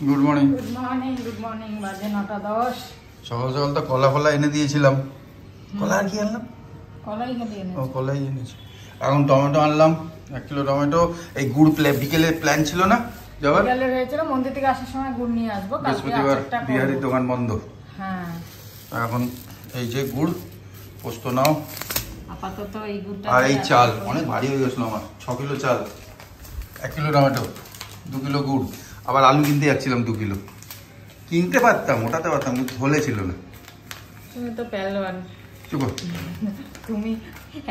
Good morning. Good morning, good morning. বাজে 9:10। সকাল সকাল তো কলা এনে দিয়েছিলাম। কলা আর কি আনলাম? কলাই খেতে এনেছি। ও কলাই এনেছি। এখন টমেটো আনলাম 1 কিলো টমেটো। এই গুড় বিকেলে প্ল্যান ছিল না যাবার? বিকেলে হয়েছিল মন্দির থেকে আসার সময় গুড় নিয়ে আসবো। বৃহস্পতিবার বিহারির দোকান বন্ধ। হ্যাঁ, এখন এই যে গুড় পোস্ত নাও আপাতত এই গুড়টা আর এই চাল অনেক ভারী হয়ে গেছিল আমার। 6 কিলো চাল, 1 কিলো টমেটো, 2 কিলো গুড়, আবার আলু কিনতে যাচ্ছিলাম 2 কিলো। কিনতে পারতাম, ওটাতে পারতাম, হলে ছিল না। তুমি তো পেলওয়ান। চুপ। তুমি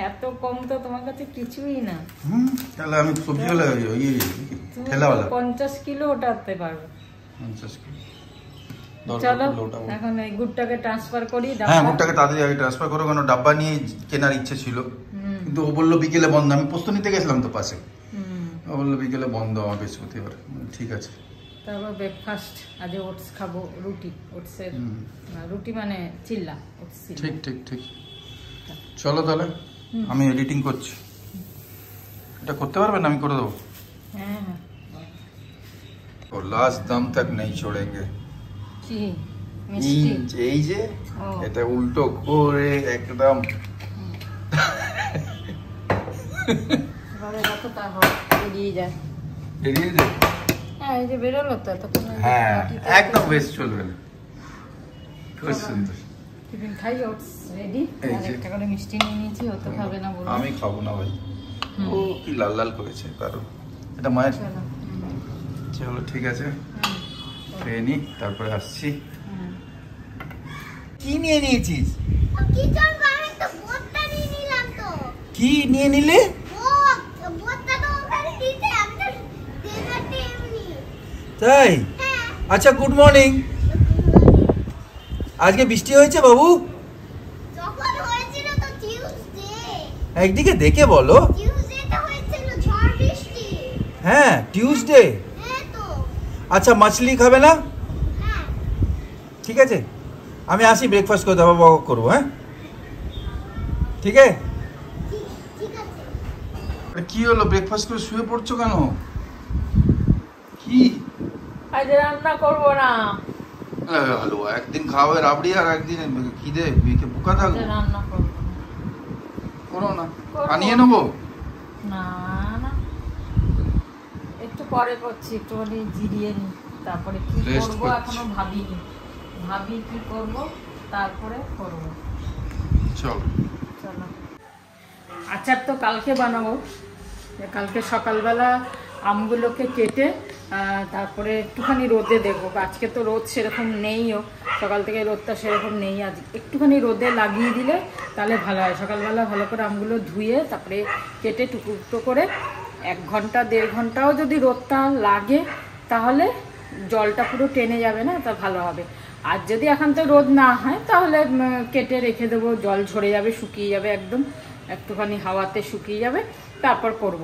এত কম তো তোমার কাছে কিছুই না। তাহলে আমি সবজি হলে তুমি ঠেলাওয়ালা 50 কিলো ওঠাতে পারবে। 50 কিলো। চলো এখন এই গুড়টাকে ট্রান্সফার করি। হ্যাঁ, গুড়টাকে তাড়াতাড়ি আগে ট্রান্সফার করো, কারণ ডাব্বা নিয়ে কেনার ইচ্ছে ছিল, কিন্তু ও বললো বিকেলে বন্ধ। আমি পোস্ত নিতে গেছিলাম তো পাশে, ও বললো বিকেলে বন্ধ আমার বৃহস্পতিবার। ঠিক আছে। তারপর ব্রেকফাস্ট আজ ওটস খাবো, রুটি, ওটসের রুটি মানে চিল্লা ওটস। ঠিক ঠিক ঠিক। চলো তাহলে আমি এডিটিং করছি। এটা করতে পারবেন? আমি করে দেবো। হ্যাঁ হ্যাঁ। और लास्ट दम तक नहीं छोड़ेंगे। কি মিষ্টি? এই যে এটা উল্টো করে একদম এবারে কত তা হয় বেরিয়ে যায়। বেরিয়ে যায়। হ্যাঁ, এই যে বেরোলো তো তখন। হ্যাঁ, একদম বেস্ট চলবে না। খুব সুন্দর। টিফিন খাই, ওটস রেডি। আর একটা করে মিষ্টি নিয়ে নিয়েছি, ও তো খাবে না বলে। আমি খাবো না ভাই। ও কি লাল লাল করেছে কারণ এটা মায়ের। চলো ঠিক আছে, খেয়ে নি, তারপরে আসছি। কি নিয়ে নিয়েছিস? কি নিয়ে নিলে? তাই? আচ্ছা, গুড মর্নিং। আজকে বৃষ্টি হয়েছে বাবু? একদিকে দেখে বলো। হ্যাঁ, টিউসডে। আচ্ছা, মাছলি খাবে না? ঠিক আছে, আমি আসি, ব্রেকফাস্ট করতে হবে, বক করবো। হ্যাঁ ঠিক আছে। কি হলো, ব্রেকফাস্ট করে শুয়ে পড়ছো কেন? কি আজ রান্না করবো না। হ্যালো, একদিন খাওয়াবে রাবড়ি আর একদিন খিদে বুকা থাকবে। রান্না করবো করো না, আনিয়ে নেবো। না না, একটু পরে করছি, একটুখানি জিরিয়ে নি, তারপরে কি করবো এখনো ভাবিনি। ভাবি কি করব, তারপরে করবো। চলো চলো। আচার তো কালকে বানাবো। কালকে সকালবেলা আমগুলোকে কেটে তারপরে একটুখানি রোদে দেবো। আজকে তো রোদ সেরকম নেইও, সকাল থেকে রোদটা সেরকম নেই। আজ একটুখানি রোদে লাগিয়ে দিলে তাহলে ভালো হয়। সকালবেলা ভালো করে আমগুলো ধুয়ে তারপরে কেটে টুকরো করে 1 ঘন্টা 1.5 ঘন্টাও যদি রোদটা লাগে তাহলে জলটা পুরো টেনে যাবে না, তা ভালো হবে। আর যদি এখন তো রোদ না হয় তাহলে কেটে রেখে দেবো, জল ঝরে যাবে, শুকিয়ে যাবে, একদম একটুখানি হাওয়াতে শুকিয়ে যাবে, তারপর করব।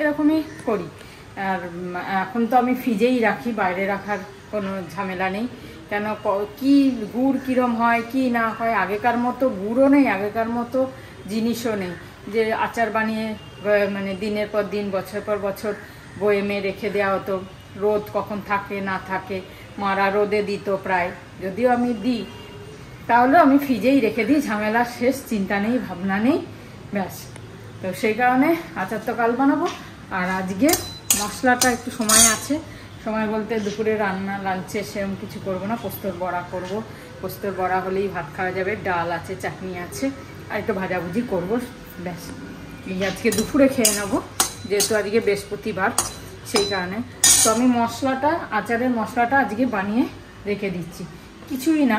এরকমই করি। আর এখন তো আমি ফ্রিজেই রাখি, বাইরে রাখার কোনো ঝামেলা নেই। কেন কি গুড় কীরম হয় কি না হয়, আগেকার মতো গুড়ও নেই, আগেকার মতো জিনিসও নেই যে আচার বানিয়ে মানে দিনের পর দিন বছর পর বছর বয়েমে রেখে দেওয়া হতো। রোদ কখন থাকে না থাকে, মারা রোদে দিত প্রায়। যদিও আমি দিই, তাহলেও আমি ফ্রিজেই রেখে দিই, ঝামেলা শেষ, চিন্তা নেই, ভাবনা নেই, ব্যাস। তো সেই কারণে আচার তো কাল বানাবো। আর আজকে মশলাটা একটু সময় আছে, সময় বলতে দুপুরে রান্না লাঞ্চে সেরকম কিছু করবো না, পোস্তর বড়া করব। পোস্তর বড়া হলেই ভাত খাওয়া যাবে, ডাল আছে, চাটনি আছে, আর একটু ভাজাভুজি করবো, ব্যাস। এই আজকে দুপুরে খেয়ে নেবো, যেহেতু আজকে বৃহস্পতিবার, সেই কারণে। তো আমি মশলাটা, আচারের মশলাটা আজকে বানিয়ে রেখে দিচ্ছি, কিছুই না।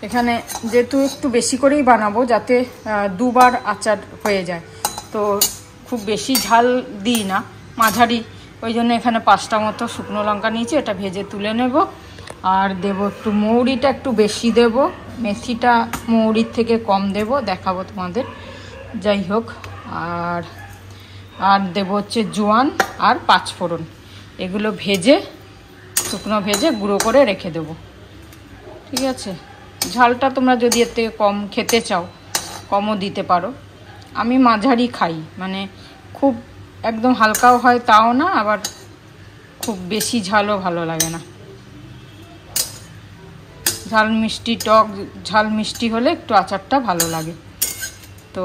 এখানে যেহেতু একটু বেশি করেই বানাবো, যাতে 2বার আচার হয়ে যায়, তো খুব বেশি ঝাল দিই না, মাঝারি। ওই জন্য এখানে 5টা মতো শুকনো লঙ্কা নিয়েছি, এটা ভেজে তুলে নেব। আর দেবো একটু মৌরিটা একটু বেশি দেব, মেথিটা মৌরির থেকে কম দেব, দেখাবো তোমাদের। যাই হোক, আর দেবো হচ্ছে জোয়ান আর 5 ফোড়ন। এগুলো ভেজে, শুকনো ভেজে গুঁড়ো করে রেখে দেবো। ঠিক আছে। ঝালটা তোমরা যদি এর থেকে কম খেতে চাও কমও দিতে পারো। আমি মাঝারি খাই, মানে খুব একদম হালকাও হয় তাও না, আবার খুব খুব বেশি ঝালও ভালো লাগে না, ঝাল মিষ্টি টক ঝাল মিষ্টি হলে একটু আচারটা ভালো লাগে। তো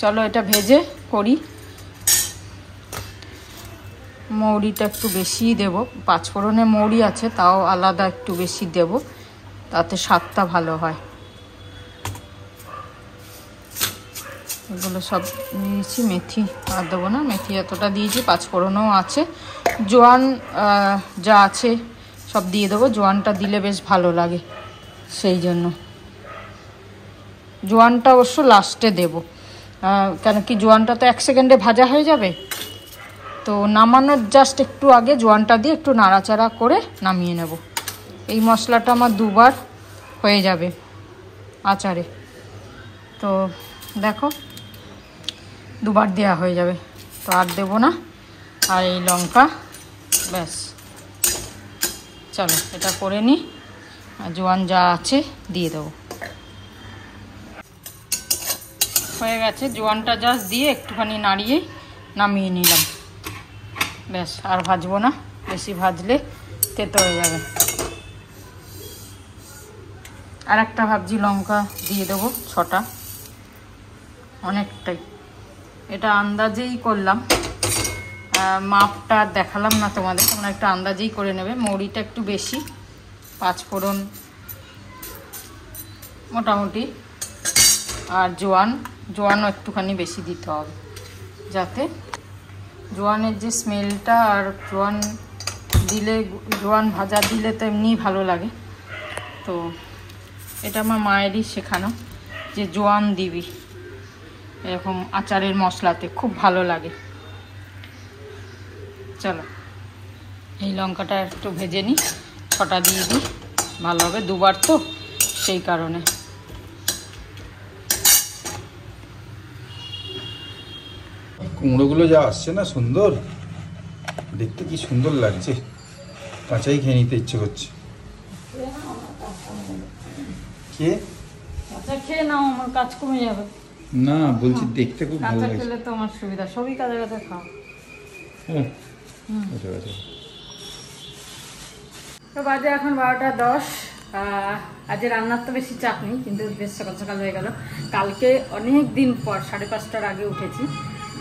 চলো এটা ভেজে করি। মৌরিটা একটু বেশিই দেবো, পাঁচফোড়নে মৌরি আছে তাও আলাদা একটু বেশি দেব, তাতে স্বাদটা ভালো হয়। এগুলো সব দিয়েছি, মেথি আর দেবো না, মেথি এতটা দিয়েছি, পাঁচফোড়নও আছে, জোয়ান যা আছে সব দিয়ে দেবো। জোয়ানটা দিলে বেশ ভালো লাগে, সেই জন্য জোয়ানটা অবশ্য লাস্টে দেবো, কেন কি জোয়ানটা তো 1 সেকেন্ডে ভাজা হয়ে যাবে। তো নামানোর জাস্ট একটু আগে জোয়ানটা দিয়ে একটু নাড়াচাড়া করে নামিয়ে নেব। এই মশলাটা আমার 2বার হয়ে যাবে আচারে। তো দেখো 2বার দেওয়া হয়ে যাবে, তো আর দেবো না। আর এই লঙ্কা, ব্যাস চলো এটা করে নিই, আর জোয়ান যা আছে দিয়ে দেবো। হয়ে গেছে, জোয়ানটা জাস্ট দিয়ে একটুখানি নাড়িয়ে নামিয়ে নিলাম, ব্যাস আর ভাজবো না, বেশি ভাজলে তেতো হয়ে যাবে। আর একটা ভাবছি লঙ্কা দিয়ে দেবো 6টা, অনেকটাই। এটা আন্দাজেই করলাম, মাপটা দেখালাম না তোমাদের, তোমরা একটু আন্দাজেই করে নেবে। মৌরিটা একটু বেশি, পাঁচফোড়ন মোটামুটি, আর জোয়ানও একটুখানি বেশি দিতে হবে, যাতে জোয়ানের যে স্মেলটা, আর জোয়ান দিলে, জোয়ান ভাজা দিলে তো এমনিই ভালো লাগে। তো এটা আমার মায়েরই শেখানো যে জোয়ান দিবি এরকম আচারের মশলাতে, খুব ভালো লাগে। চলো এই লঙ্কাটা একটু ভেজে নিই, 6টা দিয়ে দিই, ভালো হবে, 2বার তো সেই কারণে। কুমড়োগুলো যা আসছে না, সুন্দর দেখতে, কি সুন্দর লাগছে, কাঁচাই খেয়ে নিতে ইচ্ছে করছে। কে আচ্ছা খেয়ে নাও, আমার কাজ কমে যাবে। না বলছি দেখতে খুব ভালো কাঁচা লাগছে। খেলে তো আমার সুবিধা, সবই কাঁচা কাঁচা খাও। আচ্ছা আচ্ছা। তো বাজে এখন 12টা 10। আজকে রান্নার তো বেশি চাপ নেই, কিন্তু বেশ সকাল সকাল হয়ে গেল। কালকে অনেক দিন পর 5:30টার আগে উঠেছি।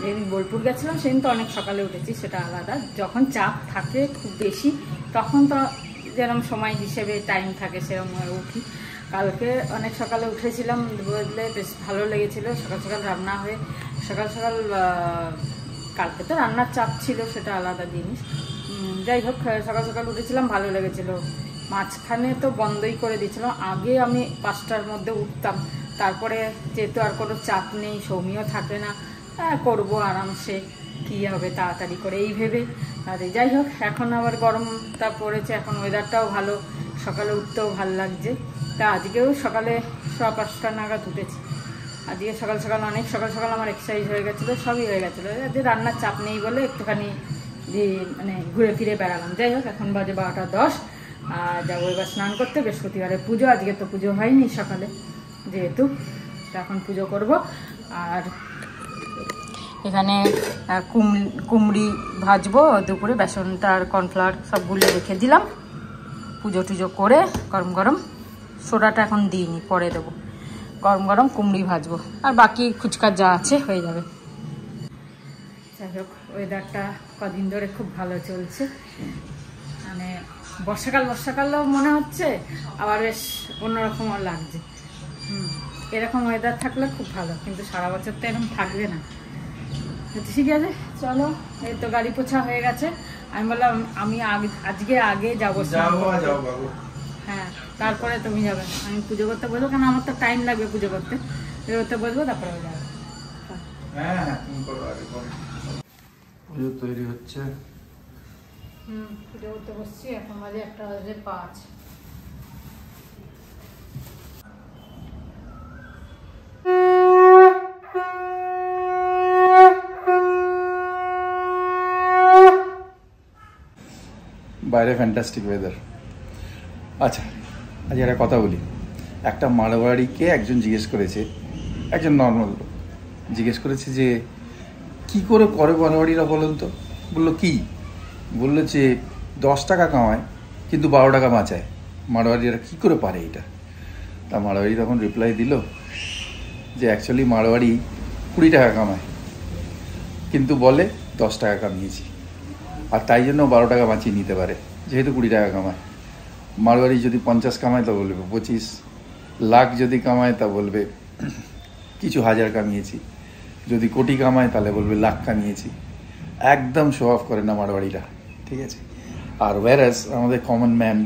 যেদিন বোলপুর গেছিলাম সেদিন তো অনেক সকালে উঠেছি, সেটা আলাদা। যখন চাপ থাকে খুব বেশি তখন তো যেরকম সময় হিসেবে টাইম থাকে সেরকম উঠি। কালকে অনেক সকালে উঠেছিলাম, বললে বেশ ভালো লেগেছিলো। সকাল সকাল রান্না হয়ে সকাল সকাল, কালকে তো রান্নার চাপ ছিল, সেটা আলাদা জিনিস। যাই হোক, সকাল সকাল উঠেছিলাম, ভালো লেগেছিলো। মাঝখানে তো বন্ধই করে দিয়েছিল। আগে আমি 5টার মধ্যে উঠতাম, তারপরে যেহেতু আর কোনো চাপ নেই, সৌমিও থাকে না, করবো আরামসে, কী হবে তাড়াতাড়ি করে এই ভেবে। আর যাই হোক, এখন আবার গরমটা পড়েছে, এখন ওয়েদারটাও ভালো, সকালে উঠতেও ভালো লাগছে। তা আজকেও সকালে 5:15 নাগাদ উঠেছি। আজকে সকাল সকাল অনেক সকাল সকাল আমার এক্সারসাইজ হয়ে গেছিলো, সবই হয়ে গেছিলো। যে রান্নার চাপ নেই বলে একটুখানি মানে ঘুরে ফিরে বেড়ালাম। যাই হোক, এখন বাজে 12টা 10, আর যাবো এবার স্নান করতে। বৃহস্পতিবারে পুজো, আজকে তো পুজো হয়নি সকালে যেহেতু, এখন পুজো করব। আর এখানে কুমড়ি ভাজবো দুপুরে, বেসনটা আর কর্নফ্লাওয়ার সব গুলে রেখে দিলাম। পুজো টুজো করে গরম গরম, সোডাটা এখন দিইনি, পরে দেবো। গরম গরম কুমড়ি ভাজবো, আর বাকি ফুচকা যা আছে হয়ে যাবে। যাই হোক, ওয়েদারটা কদিন ধরে খুব ভালো চলছে, মানে বর্ষাকালও মনে হচ্ছে, আবার বেশ অন্যরকমও লাগছে। এরকম ওয়েদার থাকলে খুব ভালো, কিন্তু সারা বছর তো এরকম থাকবে না। ঠিক আছে, চলো। এই তো গাড়ি পোছা হয়ে গেছে। আমি বললাম আমি আজকে আগে যাবো। হ্যাঁ, তারপরে তুমি যাবে। আমি পুজো করতে বসবো, কারণ আমার তো টাইম লাগবে পুজো করতে বসবো, তারপরে যাবো। পুজো তৈরি হচ্ছে। পুজো করতে বসছি, এখন বাজে 1:05। বাইরে ফ্যান্টাস্টিক ওয়েদার। আচ্ছা, আজ একটা কথা বলি। একটা মারোয়াড়িকে একজন জিজ্ঞেস করেছে, একজন নর্মাল লোক জিজ্ঞেস করেছে যে কি করে মারোয়াড়িরা বলুন তো। বললো কি, বললো যে 10 টাকা কামায় কিন্তু 12 টাকা বাঁচায়, মারোয়ারিরা কী করে পারে এটা? তা মারোয়ারি তখন রিপ্লাই দিল যে অ্যাকচুয়ালি মারোয়ারি 20 টাকা কামায় কিন্তু বলে 10 টাকা কামিয়েছি, আর তাই জন্য 12 টাকা বাঁচিয়ে নিতে পারে যেহেতু 20 টাকা কামায়। মারোয়ারি যদি 50 কামায় তা বলবে 25, লাখ যদি কামায় তা বলবে কিছু হাজার কামিয়েছি, যদি কোটি কামায় তাহলে বলবে লাখ কামিয়েছি। একদম শো অফ করে না মারোয়ারিরা, ঠিক আছে? আর ওয়ারাস আমাদের কমন ম্যান,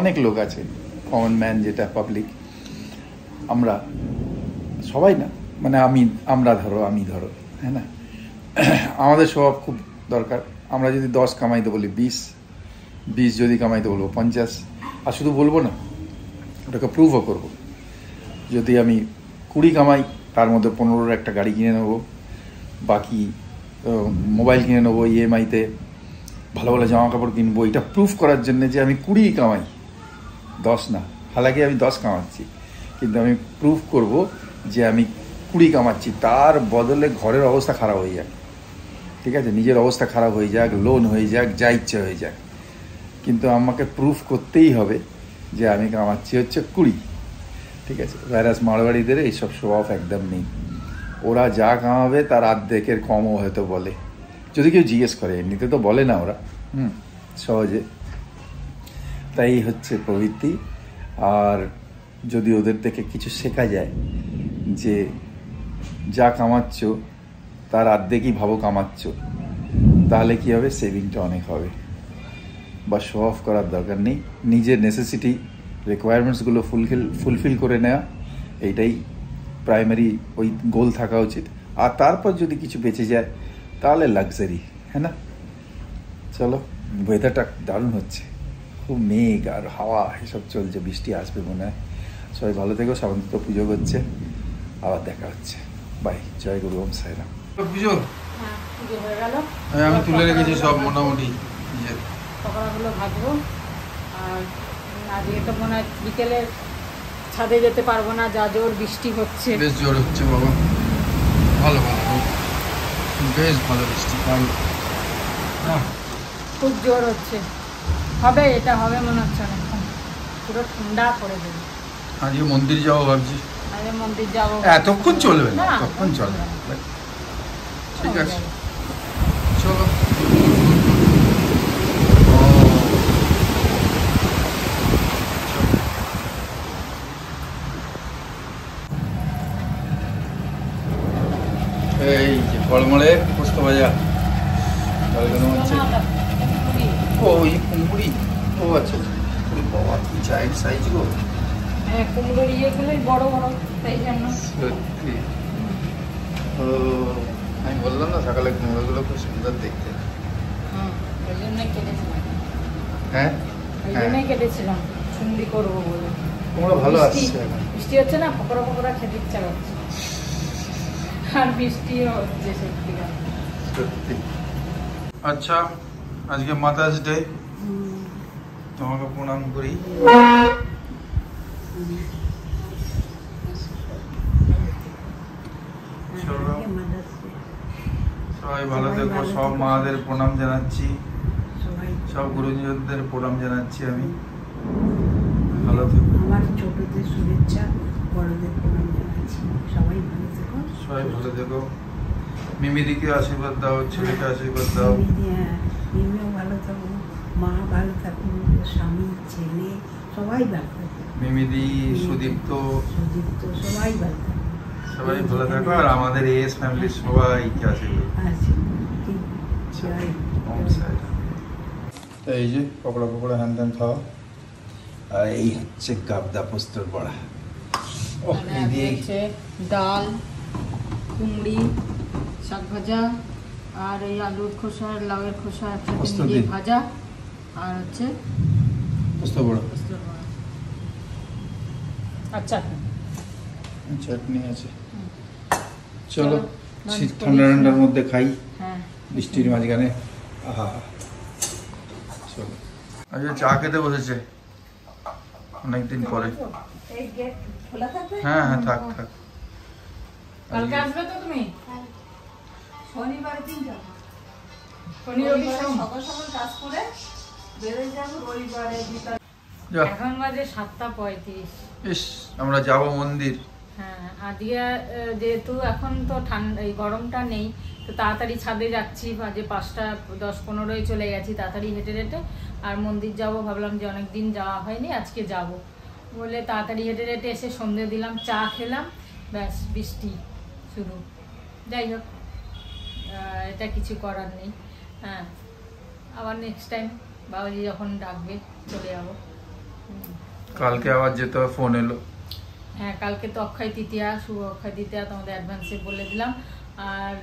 অনেক লোক আছে কমন ম্যান, যেটা পাবলিক, আমরা সবাই না, মানে আমরা ধরো, আমি ধরো, হ্যাঁ না, আমাদের শো অফ খুব দরকার। আমরা যদি 10 কামাইতে বলি 20 যদি কামাইতে বলবো 50, আর শুধু বলবো না, ওটাকে প্রুভও করবো। যদি আমি 20 কামাই তার মধ্যে 15-র একটা গাড়ি কিনে নেবো, বাকি মোবাইল কিনে নেবো ইএমআইতে, ভালো ভালো জামা কাপড় কিনবো, এটা প্রুফ করার জন্য যে আমি 20 কামাই, 10 না। হালাকি আমি 10 কামাচ্ছি, কিন্তু আমি প্রুফ করব যে আমি 20 কামাচ্ছি, তার বদলে ঘরের অবস্থা খারাপ হয়ে যাক, ঠিক আছে, নিজের অবস্থা খারাপ হয়ে যাক, লোন হয়ে যাক, যা ইচ্ছে হয়ে যাক, কিন্তু আমাকে প্রুফ করতেই হবে যে আমি কামাচ্ছি হচ্ছে 20, ঠিক আছে? ভাইরাস মারোয়ারিদের এইসব শো অফ একদম নেই। ওরা যা কামাবে তার অর্ধেকের কমও হয়তো বলে, যদি কেউ জিজ্ঞেস করে, এমনিতে তো বলে না ওরা সহজে। তাই হচ্ছে প্রবৃত্তি। আর যদি ওদের থেকে কিছু শেখা যায় যে যা কামাচ্ছ তার অর্ধেকই ভাবো কামাচ্ছ, তাহলে কী হবে, সেভিংটা অনেক হবে। বা শো অফ করার দরকার নেই, নিজের নেসেসিটি রিকোয়ারমেন্টসগুলো ফুলফিল করে নেওয়া, এইটাই প্রাইমারি ওই গোল থাকা উচিত। আর তারপর যদি কিছু বেঁচে যায় তাহলে লাক্সারি, হ্যাঁ না? চলো, ওয়েদারটা দারুণ হচ্ছে, খুব মেঘ আর হাওয়া এসব চলছে, বৃষ্টি আসবে মনে হয়। সবাই ভালো থেকো, সাবন্ত পুজো করছে, আবার দেখা হচ্ছে, বাই, জয় গুরু, ওম সাইরাম। পুজো হয়ে গেল, আমি তুলে রেখেছি সব মোটামুটি, পকোড়াগুলো ভাজবো। আর আজকে তো মনে হয় বিকেলে ছাদে যেতে পারবো না, যা জোর বৃষ্টি হচ্ছে। বেশ জোর হচ্ছে বাবা, ভালো ভালো, বেশ ভালো বৃষ্টি, ভালো, খুব জোর হচ্ছে। হবে, এটা হবে মনে হচ্ছে অনেকক্ষণ, পুরো ঠান্ডা করে দেবে। আজকে মন্দির যাবো ভাবছি। আজকে মন্দির যাবো, এতক্ষণ চলবে না, তখন চলবে, ঠিক আছে, চলো। এই যে ফলমূলে পোস্ত ভাজা, হচ্ছে ও এই কুমড়ি, ও আচ্ছা, বাবা কি চাইল্ড সাইজ গো। হ্যাঁ, কুমড়োর ইয়েগুলোই বড় বড়, তাই জন্য। সত্যি, ও আমি বললাম না সকালে কুমড়োগুলো খুব সুন্দর দেখতে, ওই জন্যই কেটেছিলাম। হ্যাঁ ওই জন্যই কেটেছিলাম, সুন্দি করবো বলে। কুমড়ো ভালো আসছে, বৃষ্টি হচ্ছে না, পকোড়া পকোড়া খেতে ইচ্ছা করছে, আর বৃষ্টিও হচ্ছে সত্যিকার সত্যি। আচ্ছা, আজকে মাদার্স ডে, তোমাকে প্রণাম করি। সবাই ভালো থেকো, সব মাদের প্রণাম জানাচ্ছি, সব গুরুজনদের প্রণাম জানাচ্ছি আমি। ভালো থেকো, আমার ছোটদের শুভেচ্ছা, বড়দের প্রণাম জানাচ্ছি। সবাই ভালো থেকো, সবাই ভালো থেকো। মিমিদিকে আশীর্বাদ দাও, ছেলেকে আশীর্বাদ দাও। মিমিও ভালো থাকো, মা ভালো থাকুন, স্বামী, ছেলে সবাই ভালো থাকো। মিমিদি, সুদীপ্ত, সবাই ভালো থাকো, সবাই ভালো থাকো। আর আমাদের এস ফ্যামিলির সবাইকে আশীর্বাদ। এই যে পকোড়া পকোড়া হ্যান ত্যান খাওয়া, আর এই হচ্ছে গাবদা পোস্তর বড়া। ডাল, কুমড়ি, শাক ভাজা, আর এই আলুর খোসা আর লাউয়ের খোসা একসাথে মিলিয়ে ভাজা, আর হচ্ছে পোস্ত বড়া। আচ্ছা, চাটনি আছে। চলো, শীত ঠান্ডা ঠান্ডার মধ্যে খাই, বৃষ্টির মাঝখানে। আহা, চলো। আজকে চা খেতে বসেছে অনেকদিন পরে। হ্যাঁ হ্যাঁ, থাক থাক। কালকে আসবে তো তুমি? শনিবার দিন যাবো। শনি রবি সকাল সকাল কাজ করে বেরোয় যাবো রবিবারে বিকাল। এখন বাজে 7:35। ইস, আমরা যাব মন্দির। হ্যাঁ, আজকে যেহেতু এখন তো ঠান্ডা, এই গরমটা নেই, তো তাড়াতাড়ি ছাদে যাচ্ছি। বাজে 5:10-15 চলে গেছি তাড়াতাড়ি হেঁটে হেঁটে। আর মন্দির যাব ভাবলাম যে অনেকদিন যাওয়া হয়নি, আজকে যাব বলে তাড়াতাড়ি হেঁটে হেঁটে এসে সন্ধে দিলাম, চা খেলাম, ব্যাস বৃষ্টি শুরু। যাই হোক, এটা কিছু করার নেই। হ্যাঁ, আবার নেক্সট টাইম বাবাজি যখন ডাকবে চলে যাবো। কালকে আবার যেতে হবে, ফোন এলো। হ্যাঁ, কালকে তো অক্ষয় তৃতীয়া, শুভ অক্ষয় তৃতীয়া, তোমাদের অ্যাডভান্সে বলে দিলাম। আর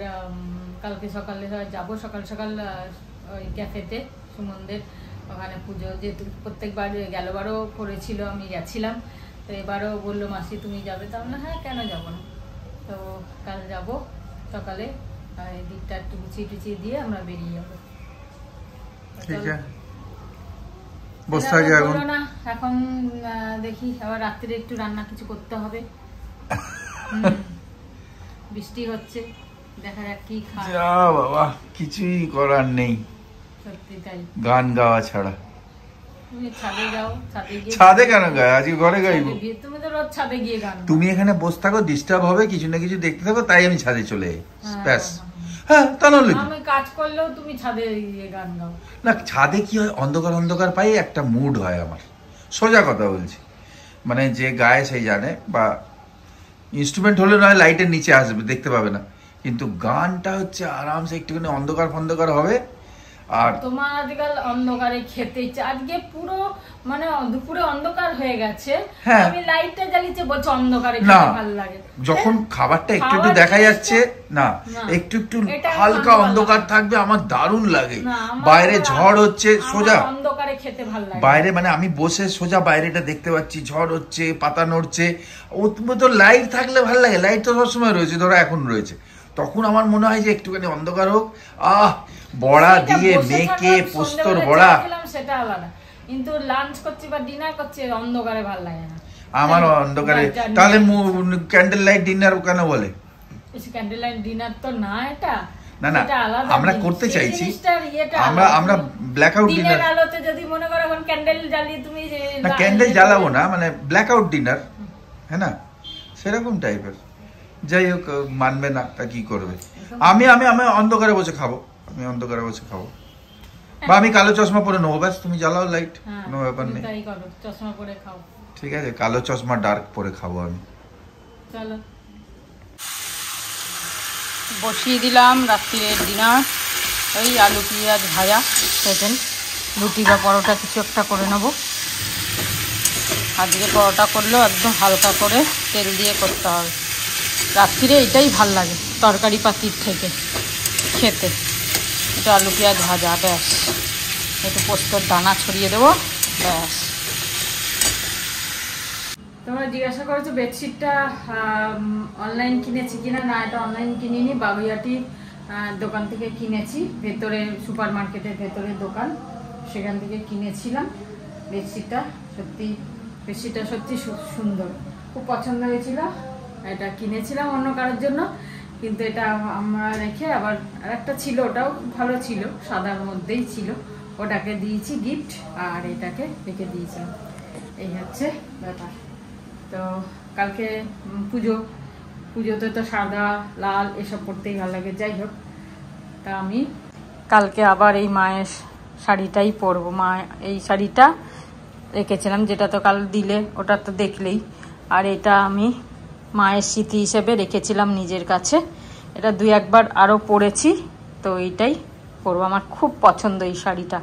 কালকে সকালে যাবো, সকাল সকাল ওই ক্যাফেতে সুমনদের ওখানে পুজো, যেহেতু প্রত্যেকবার গেলবারও করেছিল, আমি গেছিলাম, তো এবারও বললো মাসি তুমি যাবে, তাহলে না হ্যাঁ কেন যাবো না। তো কাল যাব সকালে, এই দিকটা একটু গুছিয়ে টুচিয়ে দিয়ে আমরা বেরিয়ে যাবো। ঠিক আছে, বসে থাকি এখন। না এখন দেখি আবার রাত্রে একটু রান্না কিছু করতে হবে। বৃষ্টি হচ্ছে, দেখা যাক কি খায়। যা বাবা, কিছুই করার নেই, সত্যি তাই, গান গাওয়া ছাড়া। তুমি ছাদে যাও, ছাদে গিয়ে। ছাদে কেন গায়, আজকে ঘরে গাইবো। তুমি তো রোজ ছাদে গিয়ে গান। তুমি এখানে বসে থাকো, ডিস্টার্ব হবে, কিছু না কিছু দেখতে থাকো, তাই আমি ছাদে চলে যাই। ব্যাস। হ্যাঁ, তাহলে আমি কাজ করলেও তুমি ছাদে গিয়ে গান গাও। না, ছাদে কি হয়, অন্ধকার অন্ধকার পাই একটা মুড হয় আমার, সোজা কথা বলছি। মানে যে গায়ে সেই জানে, বা ইনস্ট্রুমেন্ট হলে নয় লাইটের নিচে আসবে, দেখতে পাবে না, কিন্তু গানটা হচ্ছে আরামসে একটুখানি অন্ধকার ফন্ধকার হবে। আর তোমার আজকাল অন্ধকারে খেতে ইচ্ছে, আজকে পুরো মানে দুপুরে অন্ধকার হয়ে গেছে, আমি লাইটটা জ্বালিয়েছি, বলছো অন্ধকারে খেতে ভালো লাগে। যখন খাবারটা একটু একটু দেখা যাচ্ছে না, একটু একটু হালকা অন্ধকার থাকবে, আমার দারুণ লাগে। বাইরে ঝড় হচ্ছে, সোজা অন্ধকারে খেতে ভালো লাগে। বাইরে মানে আমি বসে সোজা বাইরেটা দেখতে পাচ্ছি, ঝড় হচ্ছে, পাতা নড়ছে। ও তো লাইট থাকলে ভালো লাগে, লাইট তো সবসময় রয়েছে, ধরো এখন রয়েছে, তখন আমার মনে হয় যে একটুখানি অন্ধকার হোক, বড়া দিয়ে মেখে পোস্তর বড়া, সেটা আলাদা। কিন্তু লাঞ্চ করছি বা ডিনার করছি অন্ধকারে ভালো লাগে না আমার অন্ধকারে। তাহলে ক্যান্ডেল লাইট ডিনার কেন বলে? ক্যান্ডেল লাইট ডিনার তো না, এটা না না, আমরা করতে চাইছি, আমরা ব্ল্যাক আউট ডিনার। আলোতে যদি মনে করো এখন ক্যান্ডেল জ্বালিয়ে তুমি, না ক্যান্ডেল জ্বালাবো না, মানে ব্ল্যাক আউট ডিনার, হ্যাঁ না, সেরকম টাইপের। যাই হোক, মানবে না, তা কি করবে। আমি অন্ধকারে বসে খাবো, আমি অন্ধকারে বসে খাবো, বা আমি কালো চশমা পরে নেবো, ব্যাস তুমি জ্বালাও লাইট, কোনো ব্যাপার নেই। চশমা পরে খাও, ঠিক আছে, কালো চশমা ডার্ক পরে খাবো আমি। চলো, বসিয়ে দিলাম রাত্রির ডিনার। ওই আলু পেঁয়াজ ভাজা, সেদিন রুটি বা পরোটা কিছু একটা করে নেবো। আজকে পরোটা করলেও একদম হালকা করে তেল দিয়ে করতে হবে, রাত্রিরে এটাই ভাল লাগে তরকারি পাতির থেকে খেতে। একটু আলু পেঁয়াজ ভাজা, ব্যাস, একটু পোস্তর দানা ছড়িয়ে দেবো, ব্যাস। তোমরা জিজ্ঞাসা করেছো বেডশিটটা অনলাইন কিনেছি কিনা। না, এটা অনলাইন কিনিনি, বাগুইয়াটি দোকান থেকে কিনেছি, ভেতরে সুপার মার্কেটের ভেতরে দোকান, সেখান থেকে কিনেছিলাম বেডশিটটা। বেডশিটটা সত্যি সুন্দর, খুব পছন্দ হয়েছিল। এটা কিনেছিলাম অন্য কারোর জন্য, কিন্তু এটা আমরা রেখে আবার আরেকটা ছিল, ওটাও খুব ভালো ছিল, সাদার মধ্যেই ছিল, ওটাকে দিয়েছি গিফট, আর এটাকে রেখে দিয়েছিলাম। এই হচ্ছে ব্যাপার। তো কালকে পুজোতে তো সাদা লাল এসব পরতেই ভালো লাগে। যাই হোক, তা আমি কালকে আবার এই মায়ের শাড়িটাই পরবো। মা এই শাড়িটা রেখেছিলাম, যেটা তো কাল দিলে, ওটা তো দেখলেই। আর এটা আমি মায়ের স্মৃতি হিসেবে রেখেছিলাম নিজের কাছে, এটা 2-1 আরও পরেছি, তো এইটাই পরবো। আমার খুব পছন্দ এই শাড়িটা,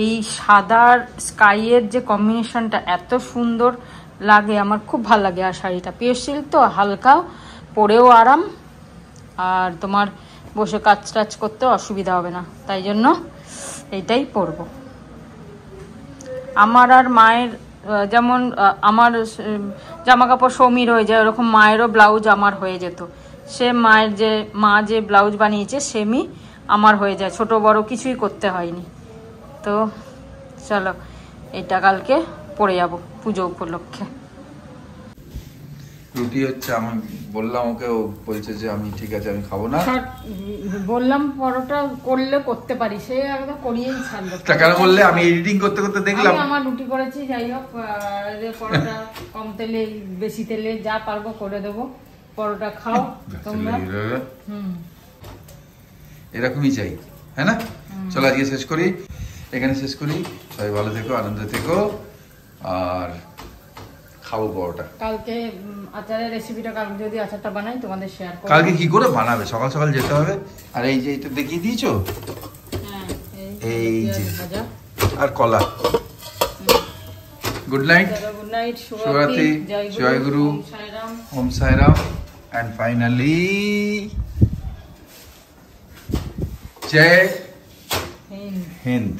এই সাদার স্কাইয়ের যে কম্বিনেশনটা এত সুন্দর লাগে, আমার খুব ভালো লাগে। আর শাড়িটা পিওর সিল্ক তো, হালকা, পরেও আরাম, আর তোমার বসে কাজ টাজ করতে অসুবিধা হবে না, তাই জন্য এইটাই পরবো। আমার আর মায়ের যেমন আমার জামা কাপড় সৌমির হয়ে যায়, ওরকম মায়েরও ব্লাউজ আমার হয়ে যেত। সে মা যে ব্লাউজ বানিয়েছে সেমই আমার হয়ে যায়, ছোট বড় কিছুই করতে হয়নি। তো চলো, এটা কালকে পরে যাব পুজো উপলক্ষে। রুটি হচ্ছে, আমি বললাম ওকে, ও বলছে যে আমি ঠিক আছে আমি খাবো না। বললাম পরোটা করলে করতে পারি, সে একদম করিয়েই ছাড়লো। তা কেন বললে? আমি এডিটিং করতে করতে দেখলাম। আমি আমার রুটি করেছি, যাই হোক পরোটা কম তেলে বেশি তেলে যা পারবো করে দেবো, পরোটা খাও তোমরা। এরকমই চাই, হ্যাঁ না? চলো আজকে শেষ করি, এখানে শেষ করি। সবাই ভালো থেকো, আনন্দ থেকো, আর খাবো পরোটা। কালকে আচারের রেসিপিটা, কালকে যদি আচারটা বানাই তোমাদের শেয়ার করব। কালকে কি করে বানাবে? সকাল সকাল যেতে হবে। আর এই যে এটা দেখিয়ে দিয়েছো, হ্যাঁ এই যে আর কলা। গুড নাইট, গুড নাইট, শুভরাত্রি, জয় গুরু, ওম সাইরাম, এন্ড ফাইনালি জয় হিন্দ।